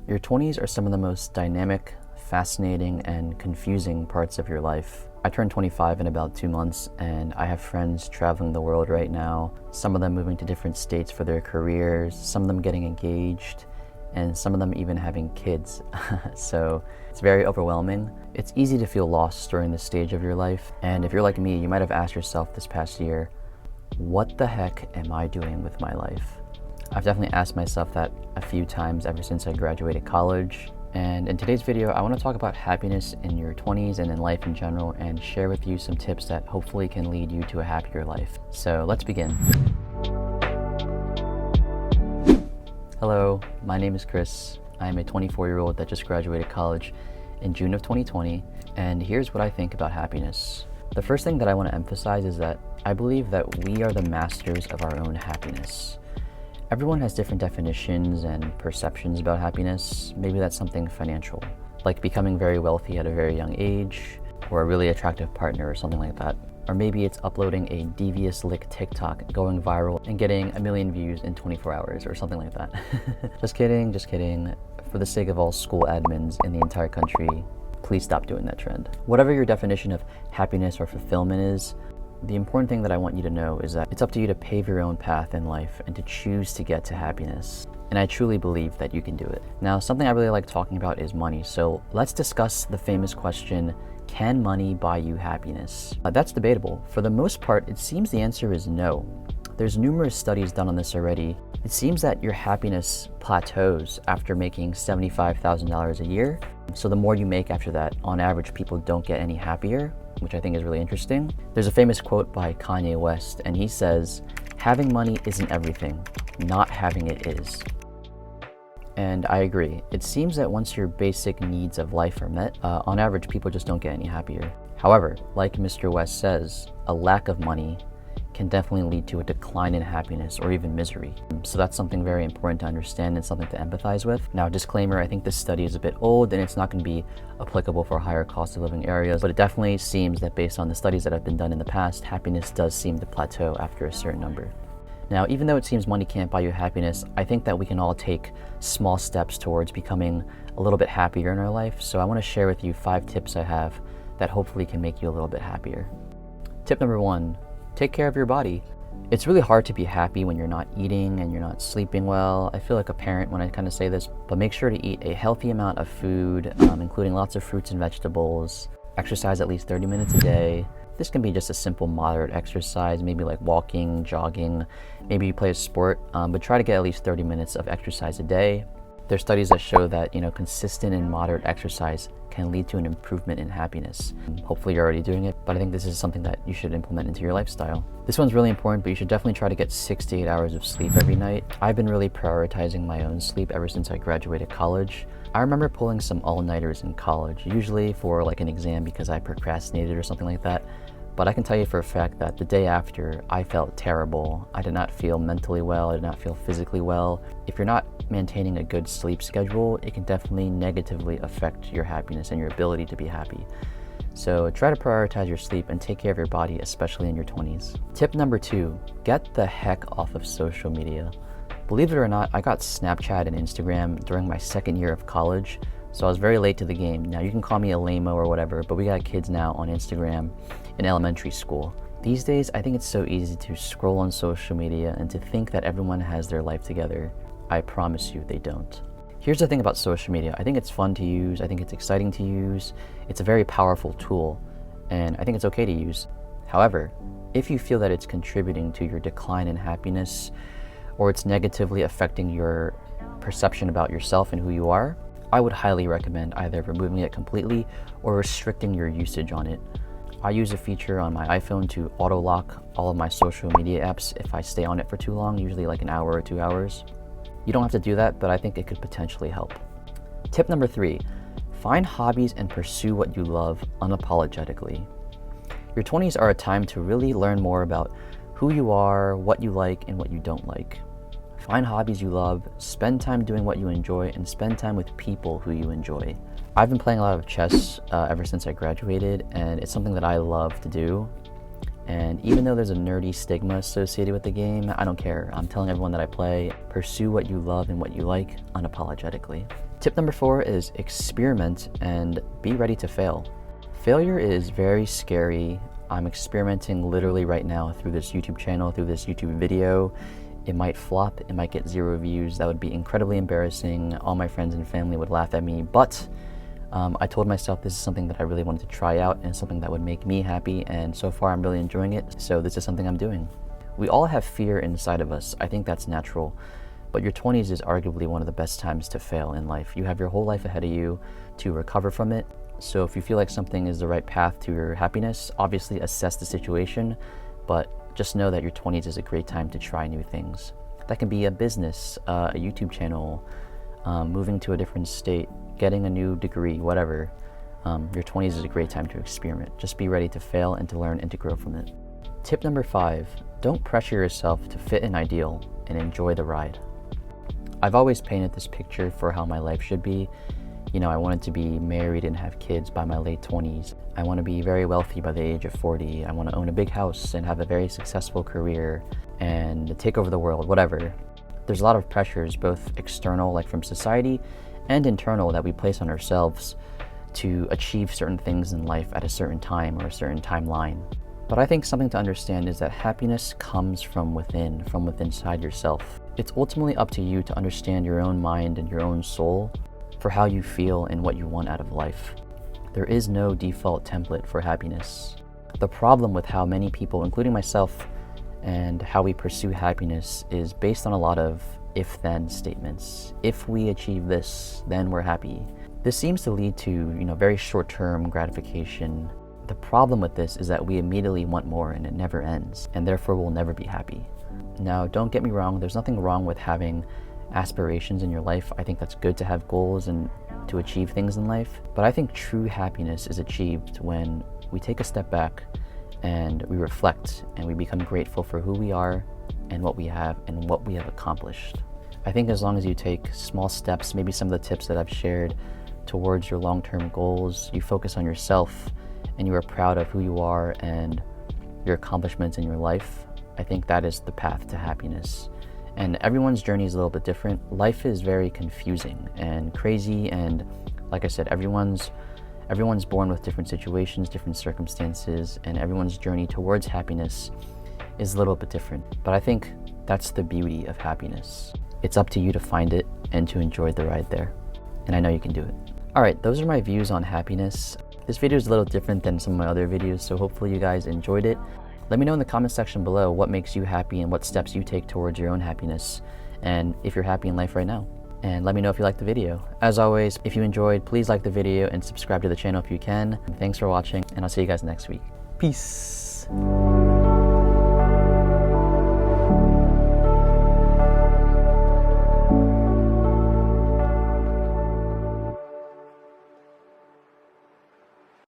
Your 20s are some of the most dynamic, fascinating, and confusing parts of your life. I turned 25 in about 2 months, and I have friends traveling the world right now, some of them moving to different states for their careers, some of them getting engaged, and some of them even having kids. So it's very overwhelming. It's easy to feel lost during this stage of your life, and if you're like me, you might have asked yourself this past year, what the heck am I doing with my life? I've definitely asked myself that a few times ever since I graduated college. And in today's video, I want to talk about happiness in your 20s and in life in general, and share with you some tips that hopefully can lead you to a happier life. So let's begin. Hello, my name is Chris. I am a 24-year-old that just graduated college in June of 2020, and here's what I think about happiness. The first thing that I want to emphasize is that I believe that we are the masters of our own happiness. Everyone has different definitions and perceptions about happiness. Maybe that's something financial, like becoming very wealthy at a very young age, or a really attractive partner or something like that. Or maybe it's uploading a devious lick TikTok, going viral, and getting 1 million views in 24 hours or something like that. Just kidding. For the sake of all school admins in the entire country, please stop doing that trend. Whatever your definition of happiness or fulfillment is, the important thing that I want you to know is that it's up to you to pave your own path in life and to choose to get to happiness. And I truly believe that you can do it. Now, something I really like talking about is money. So let's discuss the famous question, can money buy you happiness? That's debatable. For the most part, it seems the answer is no. There's numerous studies done on this already. It seems that your happiness plateaus after making $75,000 a year. So the more you make after that, on average, people don't get any happier, which I think is really interesting. There's a famous quote by Kanye West, and he says, "Having money isn't everything, not having it is." And I agree. It seems that once your basic needs of life are met, on average, people just don't get any happier. However, like Mr. West says, a lack of money can definitely lead to a decline in happiness or even misery. So that's something very important to understand and something to empathize with. Now, disclaimer, I think this study is a bit old and it's not going to be applicable for higher cost of living areas, but it definitely seems that based on the studies that have been done in the past, happiness does seem to plateau after a certain number. Now, even though it seems money can't buy you happiness, I think that we can all take small steps towards becoming a little bit happier in our life. So I want to share with you 5 tips I have that hopefully can make you a little bit happier. Tip number 1, take care of your body. It's really hard to be happy when you're not eating and you're not sleeping well. I feel like a parent when I kind of say this, but make sure to eat a healthy amount of food, including lots of fruits and vegetables. Exercise at least 30 minutes a day. This can be just a simple moderate exercise, maybe like walking, jogging, maybe you play a sport, but try to get at least 30 minutes of exercise a day. There's studies that show that, consistent and moderate exercise can lead to an improvement in happiness. Hopefully you're already doing it, but I think this is something that you should implement into your lifestyle. This one's really important, but you should definitely try to get 6 to 8 hours of sleep every night. I've been really prioritizing my own sleep ever since I graduated college. I remember pulling some all-nighters in college, usually for like an exam because I procrastinated or something like that. But I can tell you for a fact that the day after, I felt terrible. I did not feel mentally well. I did not feel physically well. If you're not maintaining a good sleep schedule, it can definitely negatively affect your happiness and your ability to be happy. So try to prioritize your sleep and take care of your body, especially in your 20s. Tip number 2, get the heck off of social media. Believe it or not, I got Snapchat and Instagram during my 2nd year of college, so I was very late to the game. Now you can call me a lame-o or whatever, but we got kids now on Instagram in elementary school. These days, I think it's so easy to scroll on social media and to think that everyone has their life together. I promise you they don't. Here's the thing about social media. I think it's fun to use. I think it's exciting to use. It's a very powerful tool, and I think it's okay to use. However, if you feel that it's contributing to your decline in happiness, or it's negatively affecting your perception about yourself and who you are, I would highly recommend either removing it completely or restricting your usage on it. I use a feature on my iPhone to auto-lock all of my social media apps if I stay on it for too long, usually like an hour or 2 hours. You don't have to do that, but I think it could potentially help. Tip number 3, find hobbies and pursue what you love unapologetically. Your 20s are a time to really learn more about who you are, what you like, and what you don't like. Find hobbies you love, spend time doing what you enjoy, and spend time with people who you enjoy. I've been playing a lot of chess ever since I graduated, and it's something that I love to do. And even though there's a nerdy stigma associated with the game, I don't care. I'm telling everyone that I play, pursue what you love and what you like unapologetically. Tip number 4 is experiment and be ready to fail. Failure is very scary. I'm experimenting literally right now through this YouTube channel, through this YouTube video. It might flop, it might get 0 views. That would be incredibly embarrassing. All my friends and family would laugh at me, but I told myself this is something that I really wanted to try out and something that would make me happy, and so far I'm really enjoying it, so this is something I'm doing. We all have fear inside of us. I think that's natural, but your 20s is arguably one of the best times to fail in life. You have your whole life ahead of you to recover from it. So if you feel like something is the right path to your happiness, obviously assess the situation, but just know that your 20s is a great time to try new things. That can be a business, a YouTube channel, moving to a different state, getting a new degree, whatever. Your 20s is a great time to experiment. Just be ready to fail and to learn and to grow from it. Tip number 5, don't pressure yourself to fit an ideal and enjoy the ride. I've always painted this picture for how my life should be. You know, I wanted to be married and have kids by my late 20s. I want to be very wealthy by the age of 40. I want to own a big house and have a very successful career and take over the world, whatever. There's a lot of pressures, both external, like from society, and internal that we place on ourselves to achieve certain things in life at a certain time or a certain timeline. But I think something to understand is that happiness comes from within, from inside yourself. It's ultimately up to you to understand your own mind and your own soul for how you feel and what you want out of life. There is no default template for happiness. The problem with how many people, including myself, and how we pursue happiness is based on a lot of if-then statements. If we achieve this, then we're happy. This seems to lead to, very short-term gratification. The problem with this is that we immediately want more and it never ends, and therefore we'll never be happy. Now, don't get me wrong, there's nothing wrong with having aspirations in your life. I think that's good to have goals and to achieve things in life, but I think true happiness is achieved when we take a step back and we reflect and we become grateful for who we are and what we have accomplished. I think as long as you take small steps, maybe some of the tips that I've shared towards your long-term goals, you focus on yourself and you are proud of who you are and your accomplishments in your life, I think that is the path to happiness. And everyone's journey is a little bit different. Life is very confusing and crazy, and like I said, everyone's born with different situations, different circumstances, and everyone's journey towards happiness is a little bit different. But I think that's the beauty of happiness. It's up to you to find it and to enjoy the ride there. And I know you can do it. All right, those are my views on happiness. This video is a little different than some of my other videos, so hopefully you guys enjoyed it. Let me know in the comment section below what makes you happy and what steps you take towards your own happiness, and if you're happy in life right now. And let me know if you liked the video. As always, if you enjoyed, please like the video and subscribe to the channel if you can. Thanks for watching, and I'll see you guys next week. Peace.